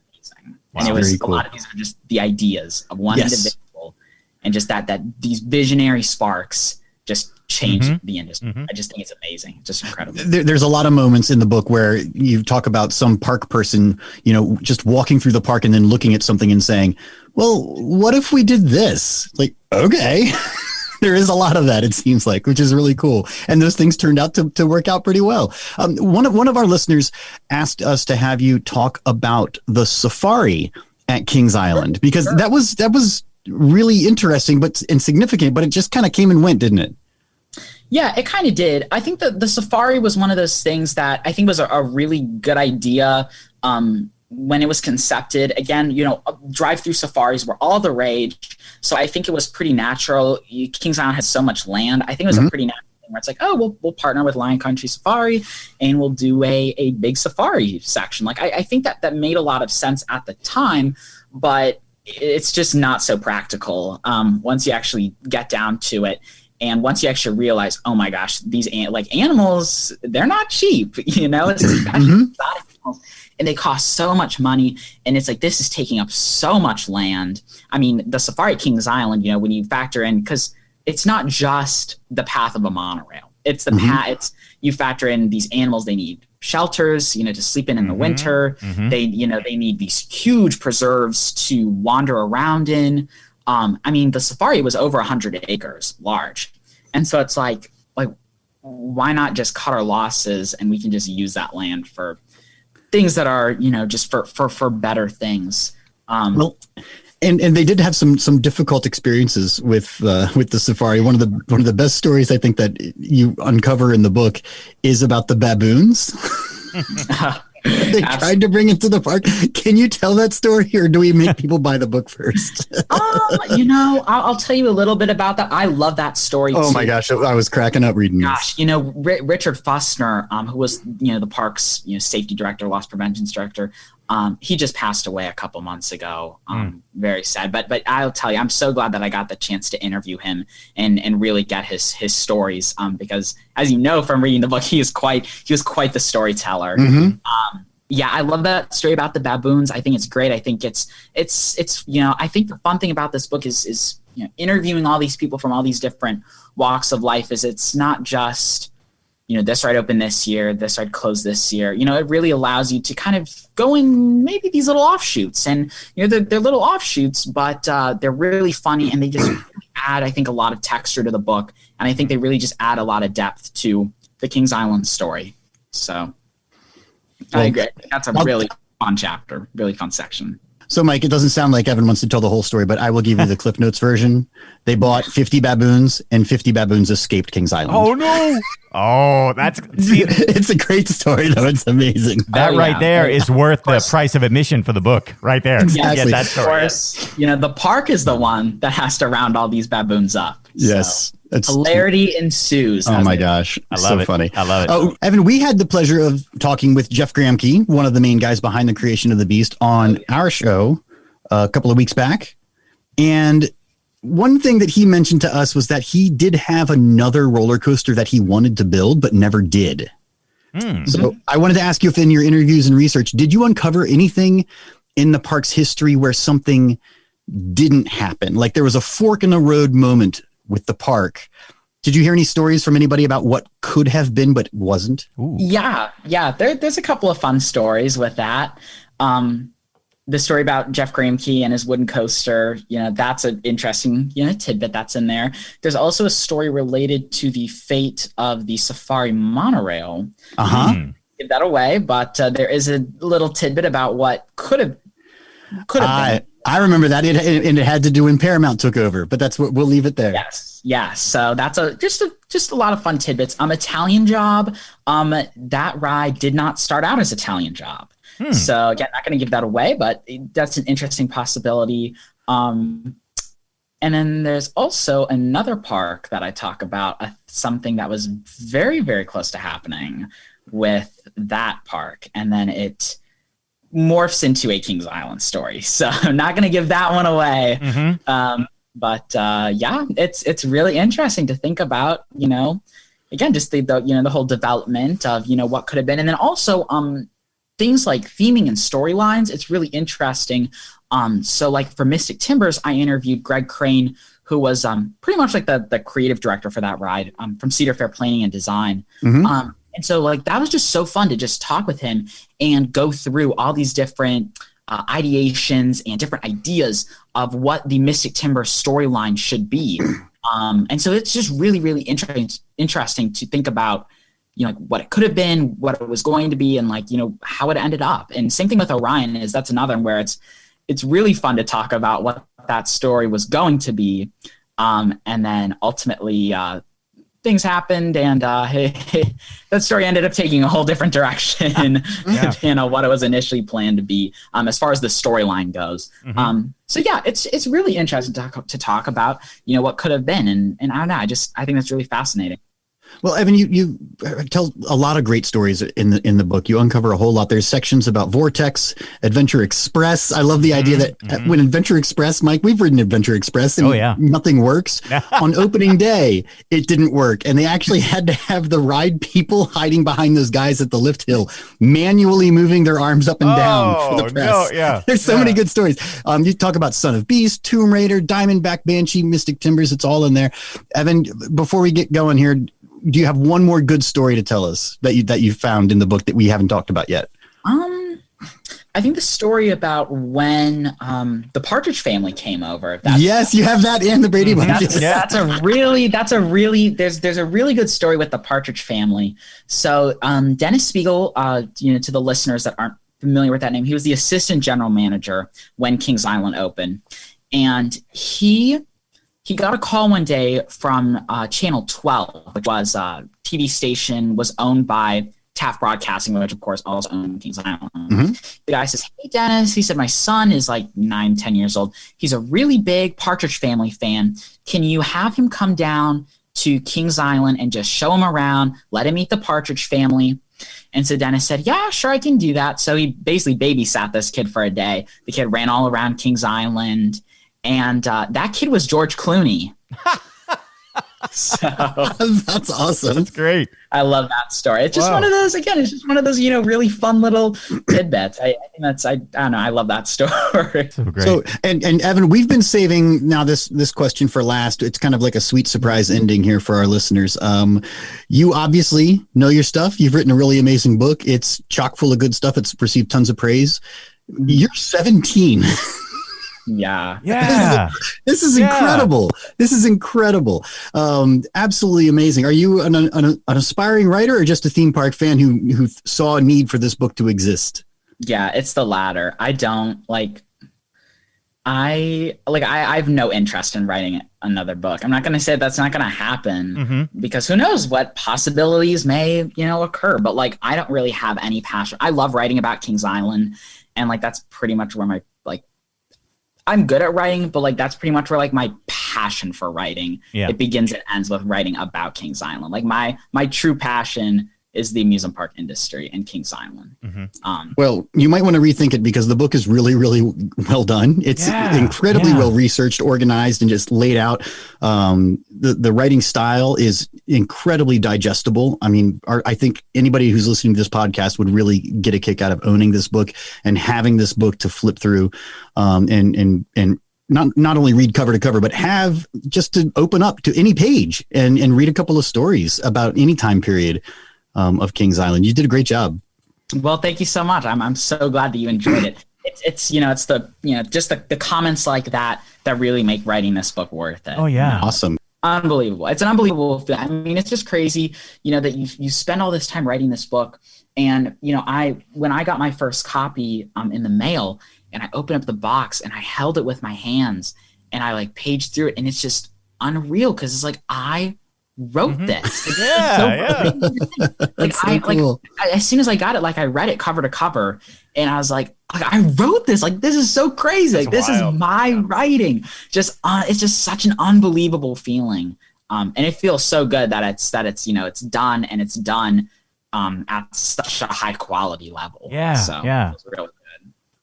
Wow. And it was a lot of these are just the ideas of one individual, and just that these visionary sparks just change the industry. I just think it's amazing. Just incredible. There's a lot of moments in the book where you talk about some park person, just walking through the park and then looking at something and saying, well, what if we did this? Like, okay. There is a lot of that, it seems like, which is really cool. And those things turned out to work out pretty well. One of our listeners asked us to have you talk about the safari at Kings Island, because that was really interesting and significant, but it just kind of came and went, didn't it? Yeah, it kind of did. I think the safari was one of those things that I think was a really good idea when it was concepted. Again, drive-through safaris were all the rage, so I think it was pretty natural. Kings Island has so much land. I think it was a pretty natural thing where it's like, oh, we'll partner with Lion Country Safari and we'll do a big safari section. Like, I think that made a lot of sense at the time, but it's just not so practical once you actually get down to it. And once you actually realize, oh my gosh, these animals, they're not cheap, especially exotic animals, and they cost so much money. And it's like, this is taking up so much land. I mean, the safari at Kings Island, when you factor in, because it's not just the path of a monorail. It's the path. You factor in these animals, they need shelters, to sleep in the winter. They need these huge preserves to wander around in. The safari was over 100 acres large. And so it's like, why not just cut our losses and we can just use that land for things that are, just for better things. And they did have some difficult experiences with the safari. One of the best stories I think that you uncover in the book is about the baboons. They tried to bring it to the park. Can you tell that story, or do we make people buy the book first? I'll tell you a little bit about that. I love that story. Oh too. My gosh, I was cracking up reading this. Richard Fussner, who was the park's safety director, loss prevention director, he just passed away a couple months ago. Very sad, but I'll tell you, I'm so glad that I got the chance to interview him and really get his stories. Because as you know from reading the book, he was quite the storyteller. I love that story about the baboons. I think it's great. I think it's I think the fun thing about this book is interviewing all these people from all these different walks of life. Is it's not just this ride opened this year, this ride closed this year. It really allows you to kind of go in maybe these little offshoots, and they're little offshoots, but they're really funny, and they just add, I think, a lot of texture to the book, and I think they really just add a lot of depth to the Kings Island story. So I agree. That's a really fun chapter, really fun section. So, Mike, it doesn't sound like Evan wants to tell the whole story, but I will give you the Cliff Notes version. They bought 50 baboons, and 50 baboons escaped Kings Island. Oh, no. Oh, it's a great story, though. It's amazing. That right there is worth the price of admission for the book, right there. Exactly. Get that story. Of course, the park is the one that has to round all these baboons up. Yes. So hilarity ensues. Oh my gosh. I love it. Funny. I love it. Oh, Evan, we had the pleasure of talking with Jeff Gramke, one of the main guys behind the creation of the Beast, on our show a couple of weeks back. And one thing that he mentioned to us was that he did have another roller coaster that he wanted to build, but never did. So I wanted to ask you, if in your interviews and research, did you uncover anything in the park's history where something didn't happen? Like there was a fork in the road moment with the park. Did you hear any stories from anybody about what could have been but wasn't? Ooh. Yeah. There's a couple of fun stories with that. The story about Jeff Gramke and his wooden coaster, that's an interesting tidbit that's in there. There's also a story related to the fate of the Safari monorail. Give that away, but there is a little tidbit about what could have been. I remember that, and it had to do when Paramount took over, but that's what we'll leave it there. Yes. So that's just a lot of fun tidbits. Italian Job. That ride did not start out as Italian Job. So again, not going to give that away, but that's an interesting possibility. And then there's also another park that I talk about, something that was very, very close to happening with that park, and then it morphs into a Kings Island story. So I'm not going to give that one away. But it's really interesting to think about, again, just the whole development of, what could have been. And then also things like theming and storylines. It's really interesting. So like for Mystic Timbers, I interviewed Greg Crane, who was pretty much like the creative director for that ride from Cedar Fair Planning and Design. And so like that was just so fun to just talk with him and go through all these different ideations and different ideas of what the Mystic Timber storyline should be. And so it's just really, really interesting to think about, like what it could have been, what it was going to be, and like, how it ended up. And same thing with Orion that's another one where it's really fun to talk about what that story was going to be. And then ultimately things happened, and that story ended up taking a whole different direction than what it was initially planned to be, as far as the storyline goes. So yeah, it's really interesting to talk about, what could have been. And I don't know, I think that's really fascinating. Well, Evan, you tell a lot of great stories in the book. You uncover a whole lot. There's sections about Vortex, Adventure Express. I love the idea that when Adventure Express, Mike, we've ridden Adventure Express, and nothing works. On opening day, it didn't work, and they actually had to have the ride people hiding behind those guys at the lift hill, manually moving their arms up and down for the press. There's so many good stories. You talk about Son of Beast, Tomb Raider, Diamondback Banshee, Mystic Timbers. It's all in there. Evan, before we get going here, do you have one more good story to tell us that you found in the book that we haven't talked about yet? I think the story about when the Partridge Family came over. Yes, you have that and the Brady Bunch. That's a really there's a really good story with the Partridge Family. So Dennis Spiegel, to the listeners that aren't familiar with that name, he was the assistant general manager when Kings Island opened, and he got a call one day from Channel 12, which was a TV station was owned by Taft Broadcasting, which of course also owned Kings Island. Mm-hmm. The guy says, "Hey Dennis," he said, "my son is like 9-10 years old. He's a really big Partridge Family fan. Can you have him come down to Kings Island and just show him around, let him meet the Partridge Family?" And so Dennis said, "Yeah, sure, I can do that." So he basically babysat this kid for a day. The kid ran all around Kings Island, and that kid was George Clooney. So that's awesome. That's great. I love that story. It's just one of those, again, it's just one of those, really fun little tidbits. I don't know. I love that story. So great. So, and Evan, we've been saving now this question for last. It's kind of like a sweet surprise ending here for our listeners. You obviously know your stuff. You've written a really amazing book. It's chock full of good stuff. It's received tons of praise. You're 17. Yeah. This is incredible. This is incredible. Absolutely amazing. Are you an aspiring writer or just a theme park fan who saw a need for this book to exist? Yeah, it's the latter. I don't I have no interest in writing another book. I'm not going to say that's not going to happen because who knows what possibilities may, occur. But I don't really have any passion. I love writing about Kings Island, and that's pretty much where my I'm good at writing, but that's pretty much where my passion for writing, it begins and ends with writing about Kings Island. My true passion is the amusement park industry and Kings Island. Well, you might want to rethink it because the book is really, really well done. It's incredibly well researched, organized, and just laid out. The writing style is incredibly digestible. I mean, I think anybody who's listening to this podcast would really get a kick out of owning this book and having this book to flip through, and not only read cover to cover, but have just to open up to any page and read a couple of stories about any time period of Kings Island. You did a great job. Well, thank you so much. I'm so glad that you enjoyed it. It's just the comments like that really make writing this book worth it. Oh yeah. Awesome. Unbelievable. It's an unbelievable thing. I mean, it's just crazy, that you spend all this time writing this book. And, when I got my first copy in the mail and I opened up the box and I held it with my hands and I paged through it, and it's just unreal because it's I wrote this. Cool. As soon as I got it, I read it cover to cover, and I was I wrote this. This is so crazy. This is my writing. It's just such an unbelievable feeling, and it feels so good that it's it's done, and it's done at such a high quality level. It's really good.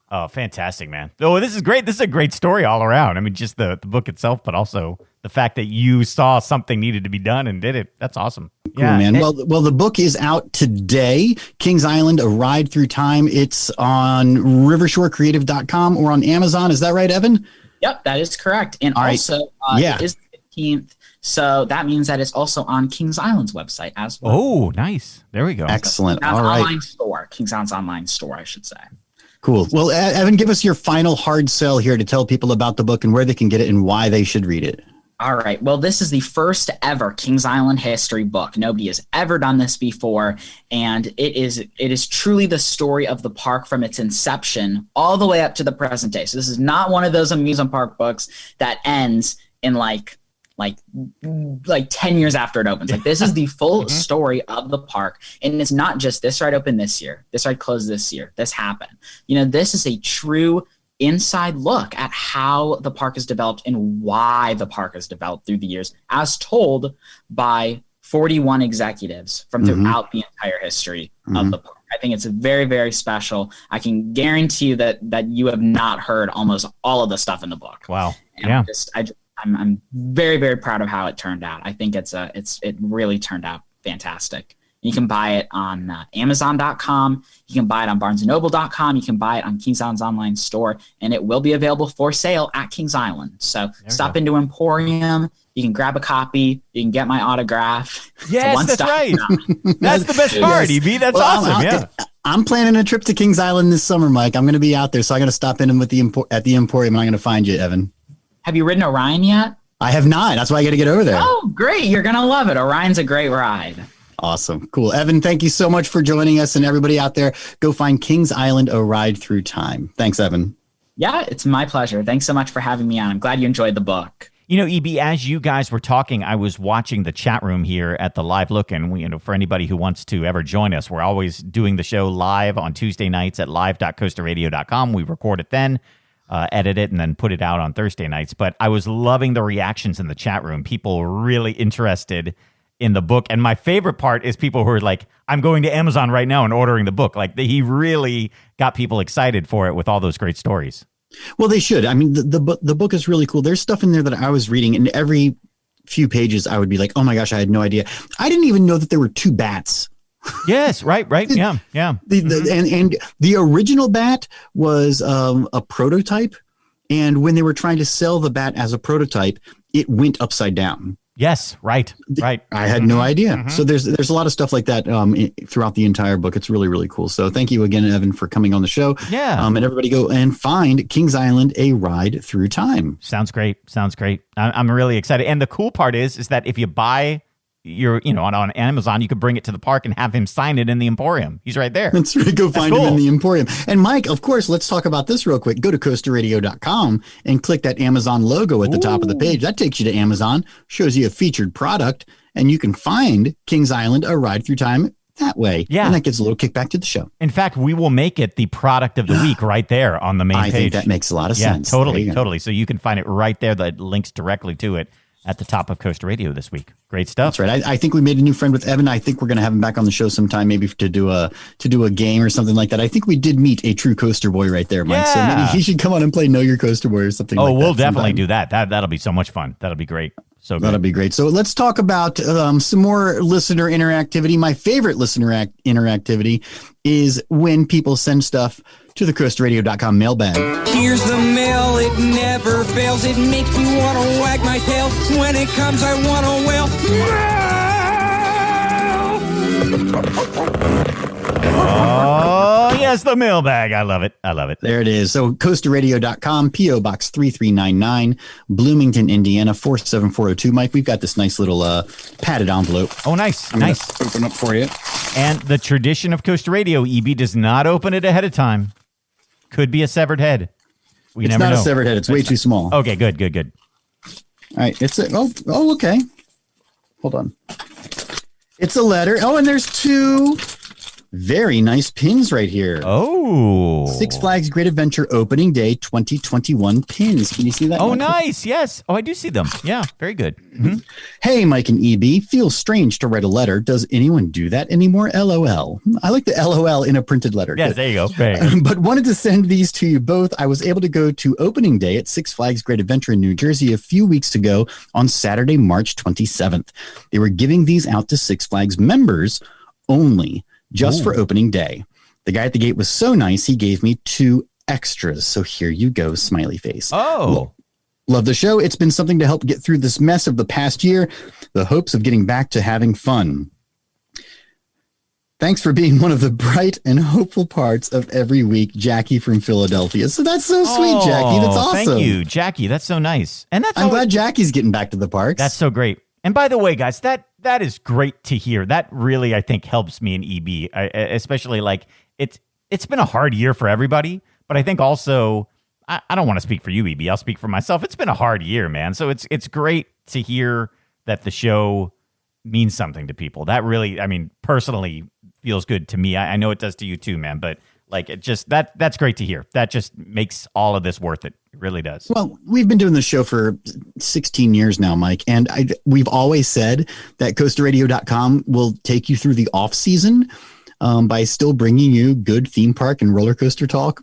Oh, fantastic, man. Oh, this is great. This is a great story all around. I mean, just the book itself, but also the fact that you saw something needed to be done and did it. That's awesome. Cool, man. Well, the book is out today. Kings Island, A Ride Through Time. It's on rivershorecreative.com or on Amazon. Is that right, Evan? Yep, that is correct. And also, it is the 15th. So that means that it's also on Kings Island's website as well. Oh, nice. There we go. Excellent. All right. Online store. Kings Island's online store, I should say. Cool. Well, Evan, give us your final hard sell here to tell people about the book and where they can get it and why they should read it. All right. Well, this is the first ever Kings Island history book. Nobody has ever done this before, and it is truly the story of the park from its inception all the way up to the present day. So this is not one of those amusement park books that ends in like 10 years after it opens. This is the full story of the park, and it's not just this ride opened this year, this ride closed this year, this happened. This is a true inside look at how the park is developed and why the park is developed through the years, as told by 41 executives from throughout the entire history of the park. I think it's very, very special. I can guarantee you that you have not heard almost all of the stuff in the book. Wow. And I'm very, very proud of how it turned out. I think it really turned out fantastic. You can buy it on Amazon.com. You can buy it on BarnesandNoble.com. You can buy it on Kings Island's online store, and it will be available for sale at Kings Island. So stop into Emporium. You can grab a copy. You can get my autograph. Yes, that's right. That's the best part, EB. That's awesome. I'm planning a trip to Kings Island this summer, Mike. I'm going to be out there, so I'm going to stop in at the Emporium, and I'm going to find you, Evan. Have you ridden Orion yet? I have not. That's why I got to get over there. Oh, great. You're going to love it. Orion's a great ride. Awesome. Cool. Evan, thank you so much for joining us, and everybody out there, go find Kings Island, A Ride Through Time. Thanks, Evan. Yeah, it's my pleasure. Thanks so much for having me on. I'm glad you enjoyed the book. You know, EB, as you guys were talking, I was watching the chat room here at the Live Look, and for anybody who wants to ever join us, we're always doing the show live on Tuesday nights at live.coasterradio.com. We record it then, edit it, and then put it out on Thursday nights. But I was loving the reactions in the chat room. People were really interested in the book, and my favorite part is people who are like, I'm going to Amazon right now and ordering the book. Like, he really got people excited for it with all those great stories. Well, they should. I mean, the book is really cool. There's stuff in there that I was reading, and every few pages I would be like, oh my gosh, I had no idea. I didn't even know that there were two bats. Yes, right. Yeah. And the original bat was a prototype, and when they were trying to sell the bat as a prototype, it went upside down. Yes, right. I had no idea. So there's a lot of stuff like that throughout the entire book. It's really, really cool. So thank you again, Evan, for coming on the show. Yeah. And everybody go and find Kings Island, A Ride Through Time. Sounds great. I'm really excited. And the cool part is that if you buy on Amazon, you could bring it to the park and have him sign it in the Emporium. He's right there. That's right. Go find him in the Emporium. And Mike, of course, let's talk about this real quick. Go to coasterradio.com and click that Amazon logo at the top of the page. That takes you to Amazon, shows you a featured product, and you can find Kings Island, A Ride Through Time that way. Yeah. And that gives a little kickback to the show. In fact, we will make it the product of the week right there on the main page. I think that makes a lot of sense. Totally. So you can find it right there that links directly to it at the top of Coaster Radio this week. Great stuff. That's right. I think we made a new friend with Evan. I think we're going to have him back on the show sometime, maybe to do a game or something like that. I think we did meet a true coaster boy right there, Mike. So maybe he should come on and play Know Your Coaster Boy or something like that. Oh, we'll definitely do that. That'll be so much fun. That'll be great. So that'll be great. So let's talk about some more listener interactivity. My favorite listener interactivity is when people send stuff to the coasterradio.com mailbag. Here's the mail, it never fails. It makes me want to wag my tail. When it comes, I want to wail. Oh, yes, the mailbag. I love it. There it is. So coasterradio.com, P.O. Box 3399, Bloomington, Indiana, 47402. Mike, we've got this nice little padded envelope. Oh, nice. Open up for you. And the tradition of Coaster Radio, EB does not open it ahead of time. Could be a severed head. It's never not know. A severed head. It's way too small. Okay, good. All right. Okay. Hold on. It's a letter. Oh, and there's two very nice pins right here. Oh. Six Flags Great Adventure Opening Day 2021 pins. Can you see that? Oh, nice. Yes. Oh, I do see them. Yeah, very good. Mm-hmm. Hey, Mike and EB. Feels strange to write a letter. Does anyone do that anymore? LOL. I like the LOL in a printed letter. Yes, there you go. But wanted to send these to you both. I was able to go to opening day at Six Flags Great Adventure in New Jersey a few weeks ago on Saturday, March 27th. They were giving these out to Six Flags members only. Just for opening day. The guy at the gate was so nice, he gave me 2 extras. So here you go, smiley face. Oh. Love the show. It's been something to help get through this mess of the past year. The hopes of getting back to having fun. Thanks for being one of the bright and hopeful parts of every week, Jackie from Philadelphia. So that's so sweet, Jackie. That's awesome. Thank you, Jackie. That's so nice. And I'm glad Jackie's getting back to the parks. That's so great. And by the way, guys, that is great to hear. That really, I think, helps me in EB, especially like it's been a hard year for everybody. But I think also, I don't want to speak for you, EB. I'll speak for myself. It's been a hard year, man. So it's great to hear that the show means something to people. That really, I mean, personally feels good to me. I know it does to you too, man. But like, it just that's great to hear. That just makes all of this worth it. It really does. Well, we've been doing this show for 16 years now, Mike, and we've always said that coasterradio.com will take you through the off season by still bringing you good theme park and roller coaster talk.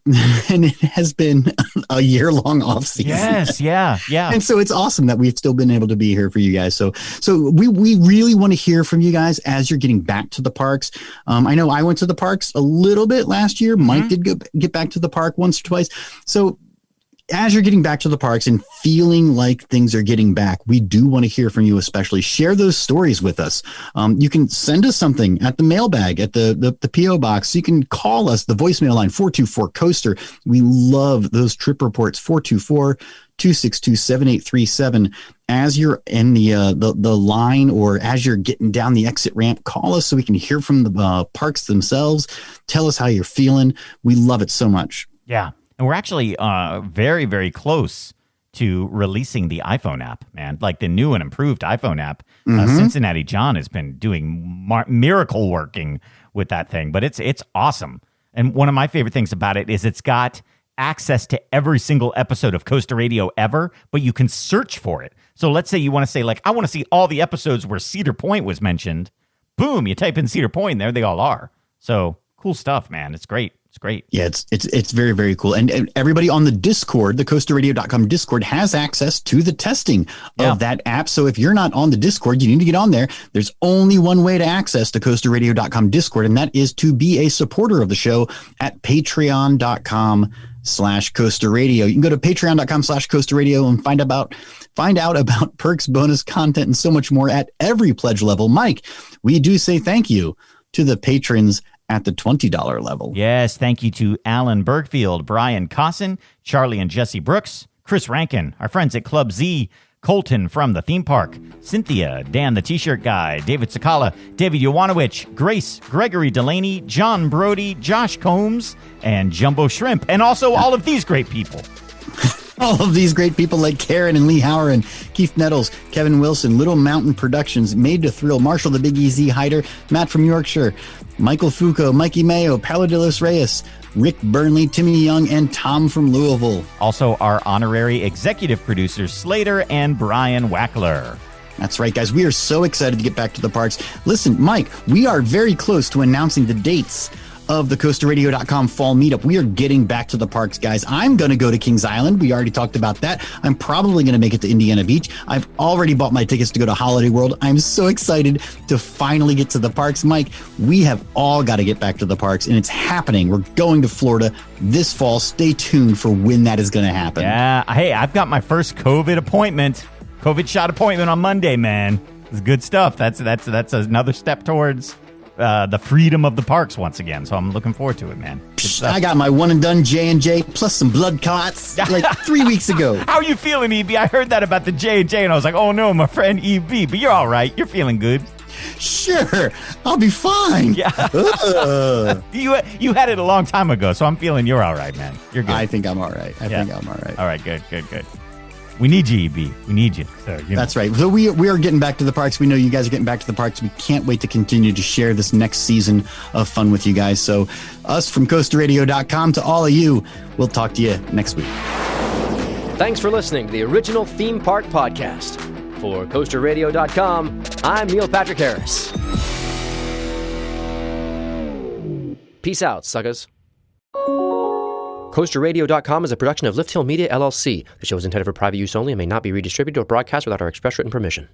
And it has been a year-long off season. Yes, yeah. And so it's awesome that we've still been able to be here for you guys. So we really want to hear from you guys as you're getting back to the parks. I know I went to the parks a little bit last year. Mike did get back to the park once or twice. So as you're getting back to the parks and feeling like things are getting back, we do want to hear from you, especially share those stories with us. You can send us something at the mailbag, at the P.O. box. You can call us, the voicemail line, 424-COASTER. We love those trip reports, 424-262-7837. As you're in the line or as you're getting down the exit ramp, call us so we can hear from the parks themselves. Tell us how you're feeling. We love it so much. Yeah. And we're actually very, very close to releasing the iPhone app, man. Like the new and improved iPhone app. Cincinnati John has been doing miracle working with that thing, but it's awesome. And one of my favorite things about it is it's got access to every single episode of Coaster Radio ever, but you can search for it. So let's say you want to say, like, I want to see all the episodes where Cedar Point was mentioned. Boom, you type in Cedar Point, there they all are. So cool stuff, man. It's great. It's great. Yeah, it's very, very cool. And everybody on the Discord, the coasterradio.com Discord, has access to the testing of that app. So if you're not on the Discord, you need to get on there. There's only one way to access the coasterradio.com Discord, and that is to be a supporter of the show at patreon.com/coasterradio. You can go to patreon.com/coasterradio and find out about perks, bonus content, and so much more at every pledge level. Mike, we do say thank you to the patrons at the $20 level. Yes, thank you to Alan Bergfield, Brian Cosson, Charlie and Jesse Brooks, Chris Rankin, our friends at Club Z, Colton from the theme park, Cynthia, Dan the T-shirt guy, David Sakala, David Jowanowicz, Grace, Gregory Delaney, John Brody, Josh Combs, and Jumbo Shrimp, and also all of these great people. All of these great people like Karen and Lee Howard, Keith Nettles, Kevin Wilson, Little Mountain Productions, Made to Thrill, Marshall the Big Easy Hider, Matt from Yorkshire, Michael Foucault, Mikey Mayo, Paolo de los Reyes, Rick Burnley, Timmy Young, and Tom from Louisville. Also our honorary executive producers, Slater and Brian Wackler. That's right, guys. We are so excited to get back to the parks. Listen, Mike, we are very close to announcing the dates of the coasterradio.com fall meetup. We are getting back to the parks, guys. I'm going to go to Kings Island. We already talked about that. I'm probably going to make it to Indiana Beach. I've already bought my tickets to go to Holiday World. I'm so excited to finally get to the parks. Mike, we have all got to get back to the parks, and it's happening. We're going to Florida this fall. Stay tuned for when that is going to happen. Yeah. Hey, I've got my first COVID shot appointment on Monday, man. It's good stuff. That's another step towards the freedom of the parks once again. So I'm looking forward to it, man. I got my one and done J&J plus some blood clots like 3 weeks ago. How are you feeling, EB? I heard that about the J&J and I was like, oh no, my friend EB, but you're all right. You're feeling good. Sure, I'll be fine. Yeah. You had it a long time ago, so I'm feeling you're all right, man. You're good. I think I'm all right. I think I'm all right. All right, good. We need you, EB. We need you. So, That's right. So we are getting back to the parks. We know you guys are getting back to the parks. We can't wait to continue to share this next season of fun with you guys. So us from coasterradio.com to all of you, we'll talk to you next week. Thanks for listening to the original Theme Park Podcast. For coasterradio.com, I'm Neil Patrick Harris. Peace out, suckers. CoasterRadio.com is a production of Lift Hill Media, LLC. The show is intended for private use only and may not be redistributed or broadcast without our express written permission.